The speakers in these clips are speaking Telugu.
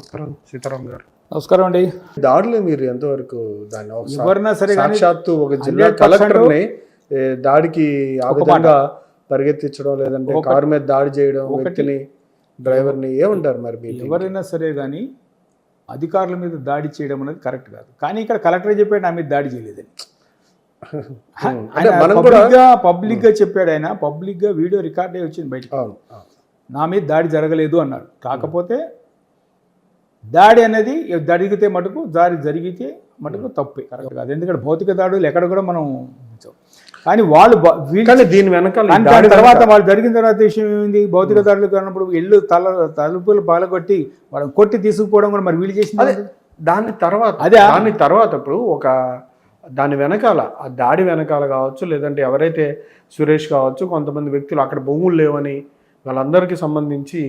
నమస్కారం సీతారాం గారు. నమస్కారం అండి. దాడులు మీరు ఎంతవరకు దాన్ని ఎవరైనా సరే సాక్షాత్తు ఒక జిల్లా కలెక్టర్ని దాడికి ఆ విధంగా పరిగెత్తించడం లేదంటే కారు మీద దాడి చేయడం వ్యక్తిని డ్రైవర్ని ఏమంటారు మరి మీరు? ఎవరైనా సరే కానీ అధికారుల మీద దాడి చేయడం అనేది కరెక్ట్ కాదు. కానీ ఇక్కడ కలెక్టర్ చెప్పాడు నా మీద దాడి చేయలేదని. పబ్లిక్ గా చెప్పాడు ఆయన. పబ్లిక్ గా వీడియో రికార్డ్ అయ్యి వచ్చింది బయటకు. నా మీద దాడి జరగలేదు అన్నాడు. కాకపోతే దాడి అనేది జరిగితే మటుకు జరిగితే మటుకు తప్పే, కరెక్ట్ కాదు. ఎందుకంటే భౌతిక దాడులు ఎక్కడ కూడా మనం, కానీ వాళ్ళు దీని వెనకాల తర్వాత వాళ్ళు జరిగిన తర్వాత విషయం ఏమైంది, భౌతిక దాడులు కానప్పుడు తలుపులు పాలగొట్టి వాళ్ళని కొట్టి తీసుకుపోవడం కూడా మరి వీళ్ళు చేసింది. దాని తర్వాత ఇప్పుడు దాని వెనకాల ఆ దాడి వెనకాల కావచ్చు, లేదంటే ఎవరైతే సురేష్ కావచ్చు, కొంతమంది వ్యక్తులు అక్కడ భూములు లేవని వాళ్ళందరికీ సంబంధించి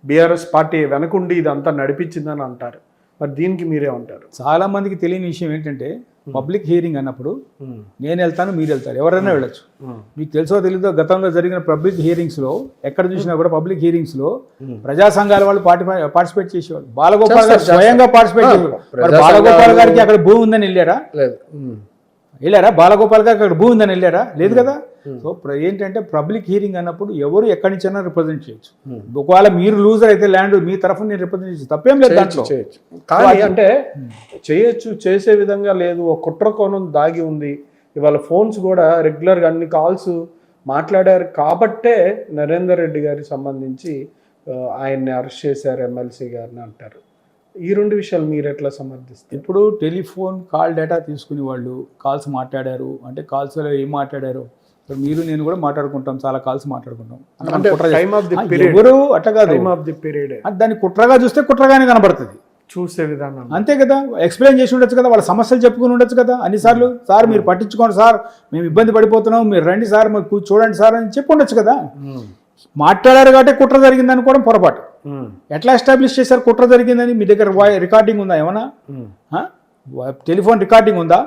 బీఆర్ఎస్ పార్టీ వెనకుండి ఇదంతా నడిపించిందని అంటారు. మరి దీనికి మీరే ఉంటారు? చాలా మందికి తెలియని విషయం ఏంటంటే పబ్లిక్ హియరింగ్ అన్నప్పుడు నేను వెళ్తాను, మీరు వెళ్తారు, ఎవరైనా వెళ్ళొచ్చు. మీకు తెలుసో తెలీదో గతంలో జరిగిన పబ్లిక్ హియరింగ్స్లో ఎక్కడ చూసినా కూడా పబ్లిక్ హియరింగ్స్లో ప్రజా సంఘాల వాళ్ళు పార్టిసిపేట్ చేసేవాళ్ళు. బాలగోపాల్ గారు స్వయంగా పార్టిసిపేట్ చేసేవారు. బాలగోపాల్ గారికి అక్కడ భూమి ఉందని వెళ్ళారా? బాలగోపాల్ గారికి అక్కడ భూమి ఉందని వెళ్ళారా? లేదు కదా. సో ఏంటంటే పబ్లిక్ హియరింగ్ అన్నప్పుడు ఎవరు ఎక్కడి నుంచైనా రిప్రజెంట్ చేయొచ్చు. ఒకవేళ మీరు లూజర్ అయితే ల్యాండ్ మీ తరఫున నేను రిప్రజెంట్ చేయొచ్చు, తప్పేం లేదు దాంట్లో. కానీ అంటే చేయొచ్చు, చేసే విధంగా లేదు. ఒక కుట్ర కోణం దాగి ఉంది. ఇవాళ ఫోన్స్ కూడా రెగ్యులర్గా అన్ని కాల్స్ మాట్లాడారు కాబట్టే నరేందర్ రెడ్డి గారికి సంబంధించి ఆయన్ని అరెస్ట్ చేశారు, ఎమ్మెల్సీ గారిని అంటారు. ఈ రెండు విషయాలు మీరు ఎట్లా సమర్థిస్తారు? ఇప్పుడు టెలిఫోన్ కాల్ డేటా తీసుకుని వాళ్ళు కాల్స్ మాట్లాడారు అంటే కాల్స్లో ఏం మాట్లాడారు, మీరు నేను కూడా మాట్లాడుకుంటాం, చాలా కాల్స్ మాట్లాడుకుంటాం. ఎవరు అట్లా కాదు, దాన్ని కుట్రగా చూస్తే కుట్రగానే కనబడుతుంది చూసే విధానం, అంతే కదా. ఎక్స్ప్లెయిన్ చేసి ఉండొచ్చు కదా, వాళ్ళ సమస్యలు చెప్పుకుని ఉండొచ్చు కదా అన్నిసార్లు. సార్ మీరు పట్టించుకోండి సార్, మేము ఇబ్బంది పడిపోతున్నాం, మీరు రండి సార్, మాకు చూడండి సార్ అని చెప్పి ఉండొచ్చు కదా. మాట్లాడారు కాబట్టి కుట్ర జరిగింది అనుకోవడం పొరపాటు. ఎట్లా ఎస్టాబ్లిష్ చేశారు కుట్ర జరిగిందని? మీ దగ్గర రికార్డింగ్ ఉందా? ఏమన్నా టెలిఫోన్ రికార్డింగ్ ఉందా?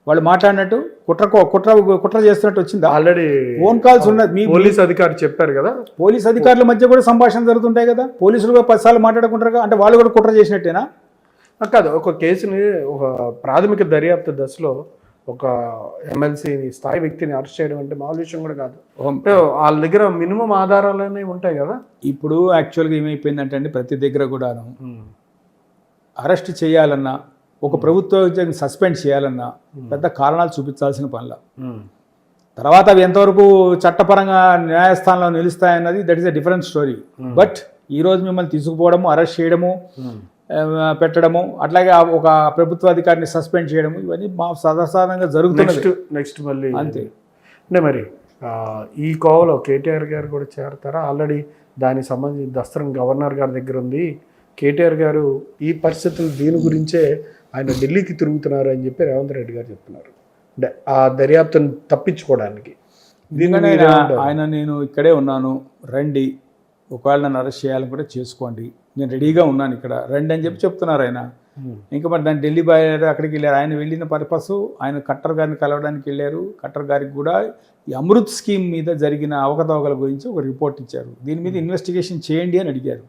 వాళ్ళు మాట్లాడినట్టు కుట్ర చేస్తున్నట్టు వచ్చిందా? ఆల్రెడీ ఫోన్ కాల్స్ ఉన్నది. మీ పోలీస్ అధికారి చెప్పారు కదా, పోలీస్ అధికారుల మధ్య కూడా సంభాషణ జరుగుతుంటాయి కదా. పోలీసులు కూడా 10 సార్లు మాట్లాడుకుంటారు అంటే వాళ్ళు కూడా కుట్ర చేసినట్టేనా? కాదు. ఒక కేసుని ఒక ప్రాథమిక దర్యాప్తు దశలో ఒక ఎమ్మెల్సీ స్థాయి వ్యక్తిని అరెస్ట్ చేయడం అంటే మామూలు విషయం కూడా కాదు. వాళ్ళ దగ్గర మినిమం ఆధారాలు అనేవి ఉంటాయి కదా. ఇప్పుడు యాక్చువల్గా ఏమైపోయిందంటే అండి, ప్రతి దగ్గర కూడాను అరెస్ట్ చేయాలన్నా, ఒక ప్రభుత్వ ఉద్యోగిని సస్పెండ్ చేయాలన్నా పెద్ద కారణాలు చూపించాల్సిన పనుల. తర్వాత అవి ఎంతవరకు చట్టపరంగా న్యాయస్థానంలో నిలుస్తాయన్నది that is a different story. But ఈరోజు మిమ్మల్ని తీసుకుపోవడము, అరెస్ట్ చేయడము, పెట్టడము, అట్లాగే ఒక ప్రభుత్వ అధికారిని సస్పెండ్ చేయడము, ఇవన్నీ మా సాధారణంగా జరుగుతున్నది. నెక్స్ట్ మళ్ళీ అంతే. అంటే మరి ఈ కోవలో కేటీఆర్ గారు కూడా చేరతారా? ఆల్రెడీ దానికి సంబంధించి దస్త్రం గవర్నర్ గారి దగ్గర ఉంది. కేటీఆర్ గారు ఈ పరిస్థితులు దీని గురించే ఆయన ఢిల్లీకి తిరుగుతున్నారు అని చెప్పి రేవంత్ రెడ్డి గారు చెప్తున్నారు. అంటే ఆ దర్యాప్తును తప్పించుకోవడానికి. ఆయన నేను ఇక్కడే ఉన్నాను, రండి, ఒకవేళ నన్ను అరెస్ట్ చేయాలని కూడా చేసుకోండి, నేను రెడీగా ఉన్నాను, ఇక్కడ రండి అని చెప్తున్నారు ఆయన. ఇంకా మరి దాన్ని ఢిల్లీ బయలు అక్కడికి వెళ్ళారు. ఆయన వెళ్ళిన పర్పస్ ఆయన ఖట్టర్ గారిని కలవడానికి వెళ్ళారు. ఖట్టర్ గారికి కూడా ఈ అమృత్ స్కీమ్ మీద జరిగిన అవకతవకల గురించి ఒక రిపోర్ట్ ఇచ్చారు. దీని మీద ఇన్వెస్టిగేషన్ చేయండి అని అడిగారు.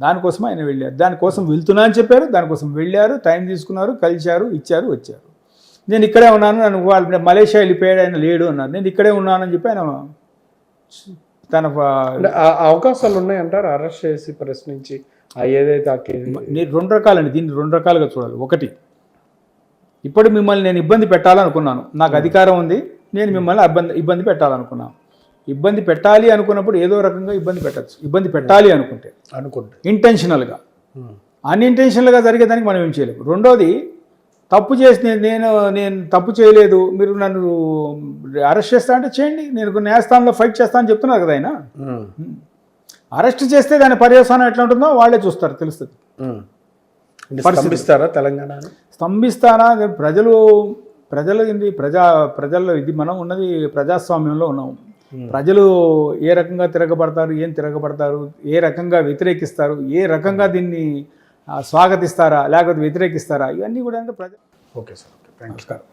దానికోసం ఆయన వెళ్ళారు. దానికోసం వెళ్తున్నా అని చెప్పారు. దానికోసం వెళ్ళారు, టైం తీసుకున్నారు, కలిశారు, ఇచ్చారు, వచ్చారు. నేను ఇక్కడే ఉన్నాను, నన్ను వాళ్ళు మలేషియా వెళ్ళిపోయాడు, ఆయన లేడు అన్నారు. నేను ఇక్కడే ఉన్నానని చెప్పి ఆయన తన అవకాశాలు ఉన్నాయంటారు అరెస్ట్ చేసి ప్రశ్నించి ఏదైతే నేను 2 రకాలండి, దీన్ని 2 రకాలుగా చూడాలి. ఒకటి, ఇప్పుడు మిమ్మల్ని నేను ఇబ్బంది పెట్టాలనుకున్నాను, నాకు అధికారం ఉంది, నేను మిమ్మల్ని ఇబ్బంది పెట్టాలనుకున్నాను. ఇబ్బంది పెట్టాలి అనుకున్నప్పుడు ఏదో రకంగా ఇబ్బంది పెట్టచ్చు. ఇబ్బంది పెట్టాలి అనుకుంటే ఇంటెన్షనల్గా, అన్ఇంటెన్షనల్గా జరిగేదానికి మనం ఏం చేయలేము. రెండోది, తప్పు చేసి నేను తప్పు చేయలేదు, మీరు నన్ను అరెస్ట్ చేస్తా అంటే చేయండి, నేను న్యాయస్థానంలో ఫైట్ చేస్తా అని చెప్తున్నారు కదా ఆయన. అరెస్ట్ చేస్తే దాని పర్యవసానం ఎట్లా ఉంటుందో వాళ్ళే చూస్తారు, తెలుస్తుంది. స్తంభిస్తారా తెలంగాణ? స్తంభిస్తారా? ప్రజలు ప్రజల్లో ఇది మనం ఉన్నది ప్రజాస్వామ్యంలో ఉన్నాము. ప్రజలు ఏ రకంగా తిరగబడతారు, ఏం తిరగబడతారు, ఏ రకంగా వ్యతిరేకిస్తారు, ఏ రకంగా దీన్ని స్వాగతిస్తారా లేకపోతే వ్యతిరేకిస్తారా, ఇవన్నీ కూడా అంటే ప్రజలు. ఓకే సార్, నమస్కారం.